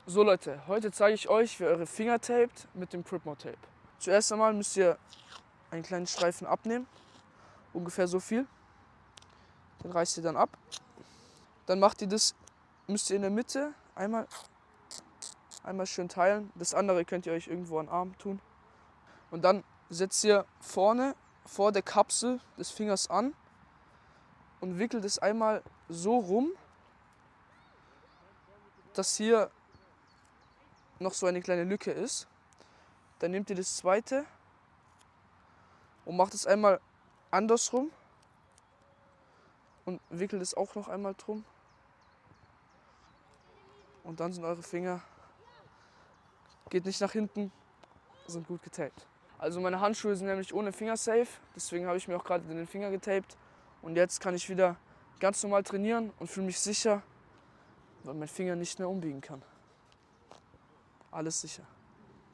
So Leute, heute zeige ich euch, wie ihr eure Finger tapet mit dem Cripmore Tape. Zuerst einmal müsst ihr einen kleinen Streifen abnehmen, ungefähr so viel. Den reißt ihr dann ab. Dann müsst ihr in der Mitte einmal schön teilen. Das andere könnt ihr euch irgendwo an den Arm tun. Und dann setzt ihr vorne vor der Kapsel des Fingers an und wickelt es einmal so rum, dass hier noch so eine kleine Lücke ist. Dann nehmt ihr das zweite und macht es einmal andersrum und wickelt es auch noch einmal drum. Und dann sind eure Finger, geht nicht nach hinten, sind gut getaped. Also meine Handschuhe sind nämlich ohne Fingersafe, deswegen habe ich mir auch gerade den Finger getaped. Und jetzt kann ich wieder ganz normal trainieren und fühle mich sicher, weil mein Finger nicht mehr umbiegen kann. Alles sicher.